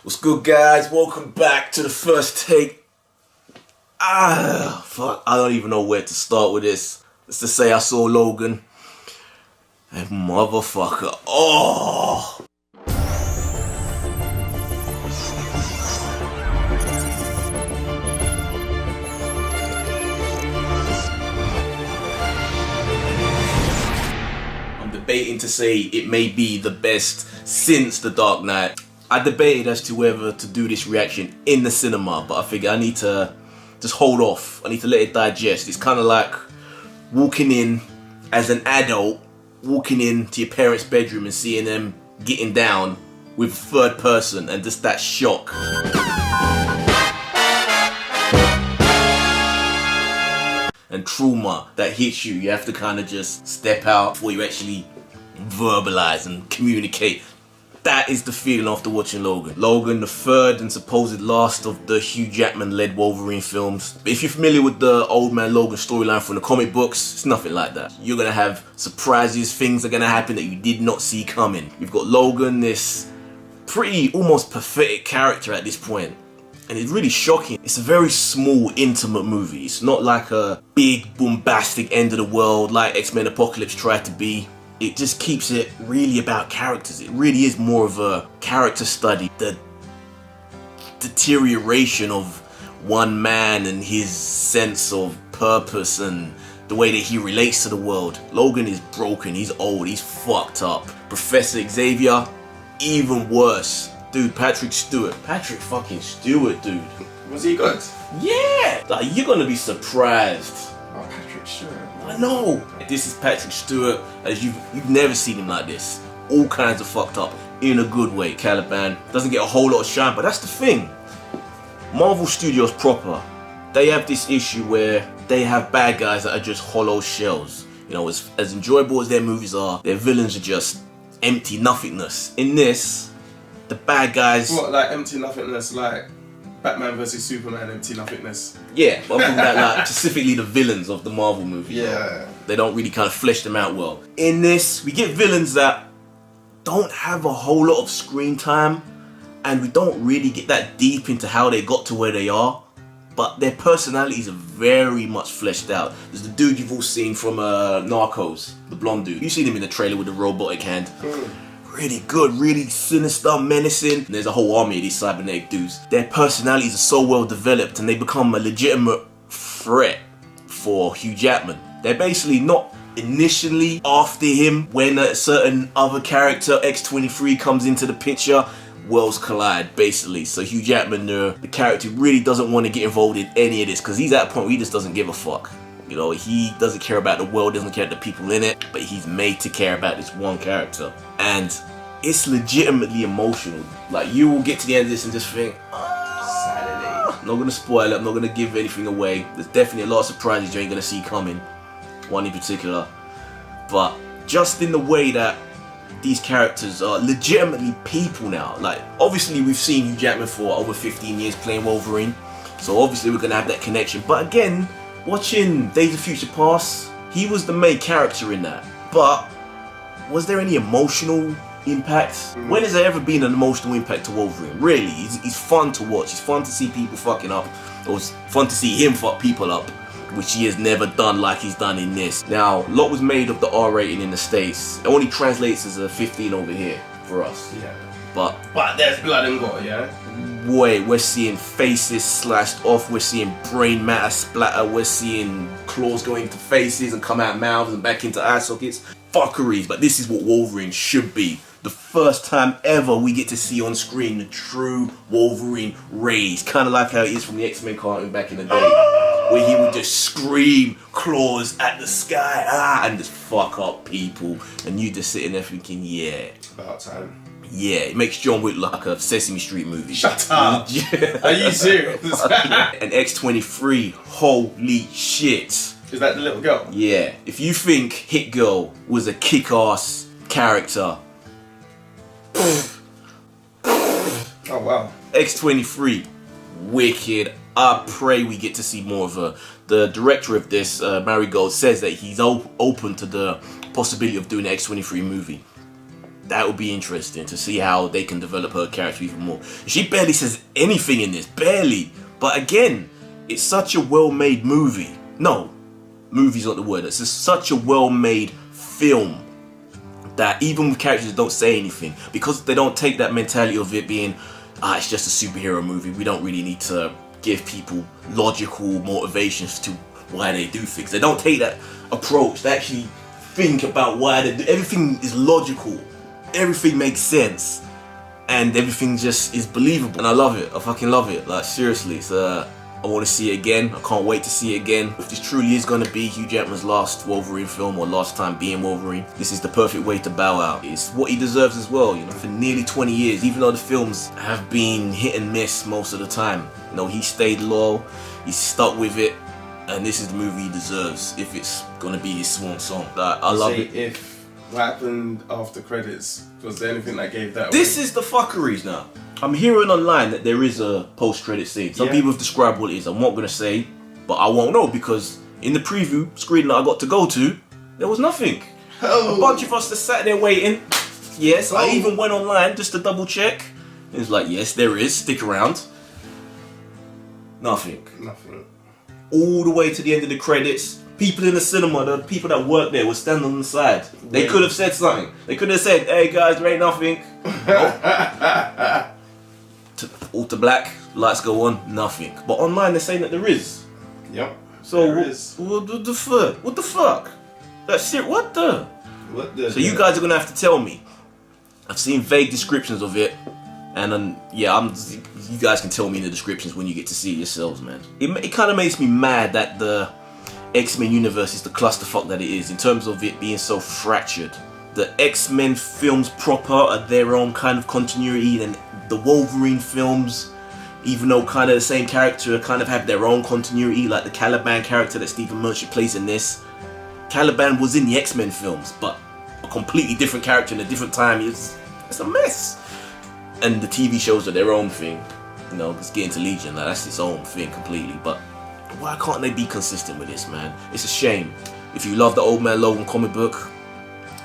What's good, guys? Welcome back to the first take. Fuck, I don't even know where to start with this. Let's just say I saw Logan. And motherfucker, I'm debating to say it may be the best since The Dark Knight. I debated as to whether to do this reaction in the cinema, but I figure I need to just hold off. I need to let it digest. It's kind of like walking in as an adult, walking into your parents' bedroom and seeing them getting down with third person and just that shock. And trauma that hits you. You have to kind of just step out before you actually verbalize and communicate. That is the feeling after watching Logan. Logan, the third and supposed last of the Hugh Jackman-led Wolverine films. But if you're familiar with the Old Man Logan storyline from the comic books, it's nothing like that. You're gonna have surprises, things are gonna happen that you did not see coming. You've got Logan, this pretty, almost pathetic character at this point. And it's really shocking. It's a very small, intimate movie. It's not like a big, bombastic end of the world like X-Men Apocalypse tried to be. It just keeps it really about characters. It really is more of a character study. The deterioration of one man and his sense of purpose and the way that he relates to the world. Logan is broken, he's old, he's fucked up. Professor Xavier, even worse. Dude, Patrick fucking Stewart, dude. Was he good? Yeah! Like, you're gonna be surprised. Oh, Patrick Stewart. I know. This is Patrick Stewart, as you've never seen him like this. All kinds of fucked up, in a good way. Caliban doesn't get a whole lot of shine, but that's the thing. Marvel Studios proper, they have this issue where they have bad guys that are just hollow shells. You know, as enjoyable as their movies are, their villains are just empty nothingness. In this, the bad guys... What, like empty nothingness, like Batman vs Superman empty nothingness? Yeah, but I'm talking about like specifically the villains of the Marvel movies. Yeah. They don't really kind of flesh them out well. In this, we get villains that don't have a whole lot of screen time, and we don't really get that deep into how they got to where they are, but their personalities are very much fleshed out. There's the dude you've all seen from Narcos, the blonde dude. You've seen him in the trailer with the robotic hand. Really good, really sinister, menacing. And there's a whole army of these cybernetic dudes. Their personalities are so well developed and they become a legitimate threat for Hugh Jackman. They're basically not initially after him when a certain other character, X-23, comes into the picture. Worlds collide, basically. So Hugh Jackman, the character, really doesn't want to get involved in any of this because he's at a point where he just doesn't give a fuck. You know, he doesn't care about the world, doesn't care about the people in it, but he's made to care about this one character. And it's legitimately emotional. Like, you will get to the end of this and just think, Saturday. I'm not gonna spoil it, I'm not gonna give anything away. There's definitely a lot of surprises you ain't gonna see coming. One in particular. But just in the way that these characters are legitimately people now. Like, obviously we've seen Hugh Jackman for over 15 years playing Wolverine. So obviously we're gonna have that connection. But again, watching Days of Future Past, he was the main character in that. But was there any emotional impact? When has there ever been an emotional impact to Wolverine? Really, he's fun to watch. It's fun to see people fucking up. Or it's fun to see him fuck people up, which he has never done like he's done in this. Now, a lot was made of the R rating in the States. It only translates as a 15 over here for us. Yeah. But there's blood and gore, yeah? Boy, we're seeing faces slashed off, we're seeing brain matter splatter, we're seeing claws go into faces and come out mouths and back into eye sockets. Fuckeries, but this is what Wolverine should be. The first time ever we get to see on screen the true Wolverine raised. Kind of like how it is from the X-Men cartoon back in the day. Where he would just scream claws at the sky, and just fuck up people. And you just sitting there thinking, yeah. About time. Yeah, it makes John Wick look like a Sesame Street movie. Shut up! Are you serious? And X-23, holy shit. Is that the little girl? Yeah. If you think Hit Girl was a kick-ass character... Oh wow. X-23, wicked. I pray we get to see more of her. The director of this, Marigold, says that he's open to the possibility of doing an X-23 movie. That would be interesting to see how they can develop her character even more. She barely says anything in this, barely. But again, it's such a well-made movie. No, movie's not the word. It's just such a well-made film that even with characters that don't say anything, because they don't take that mentality of it being, it's just a superhero movie. We don't really need to give people logical motivations to why they do things. They don't take that approach. They actually think about why they do. Everything is logical. Everything makes sense. And everything just is believable. And I love it. I fucking love it. Like, seriously. So, I want to see it again. I can't wait to see it again. If this truly is going to be Hugh Jackman's last Wolverine film or last time being Wolverine, this is the perfect way to bow out. It's what he deserves as well, you know, for nearly 20 years, even though the films have been hit and miss most of the time. You know, he stayed loyal, he's stuck with it, and this is the movie he deserves if it's going to be his swan song. I love it. If what happened after credits, was there anything that gave that This away? is the fuckeries now. I'm hearing online that there is a post-credit scene. Some people have described what it is. I'm not going to say, but I won't know because in the preview screen that I got to go to, there was nothing. A bunch of us that sat there waiting. Yes, I even went online just to double check. It was like, yes, there is. Stick around. Nothing. Nothing. All the way to the end of the credits. People in the cinema, the people that work there were standing on the side. They could have said something. They could have said, hey guys, there ain't nothing. All to black, lights go on, nothing. But online they're saying that there is. Yep. So there is. What the fuck? What the fuck? That's it. What the? So you guys are gonna have to tell me. I've seen vague descriptions of it, and you guys can tell me in the descriptions when you get to see it yourselves, man. It kind of makes me mad that the X-Men universe is the clusterfuck that it is in terms of it being so fractured. The X-Men films proper are their own kind of continuity, and the Wolverine films, even though kind of the same character, kind of have their own continuity, like the Caliban character that Stephen Merchant plays in this. Caliban was in the X-Men films, but a completely different character in a different time. It's a mess. And the TV shows are their own thing. You know, it's getting to Legion, like that's its own thing completely. But why can't they be consistent with this, man? It's a shame. If you love the Old Man Logan comic book,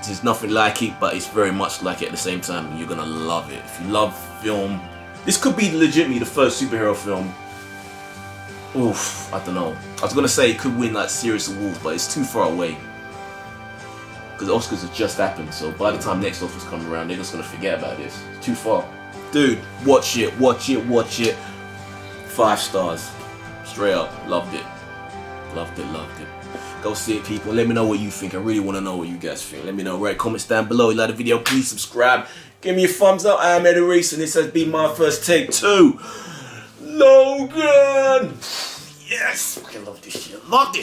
there's nothing like it, but it's very much like it at the same time, and you're gonna love it. If you love film, this could be legitimately the first superhero film. Oof, I don't know. I was gonna say it could win like Series Awards, but it's too far away. Because the Oscars have just happened, so by the time next Oscars come around, they're just gonna forget about this. It's too far. Dude, watch it, watch it, watch it. 5 stars. Straight up, loved it. Loved it, loved it. Go see it, people. Let me know what you think. I really want to know what you guys think. Let me know. Write comments down below. You like the video, please subscribe. Give me a thumbs up. I am Eddie Reese, and this has been my first take to Logan. Yes, I love this shit. I love this.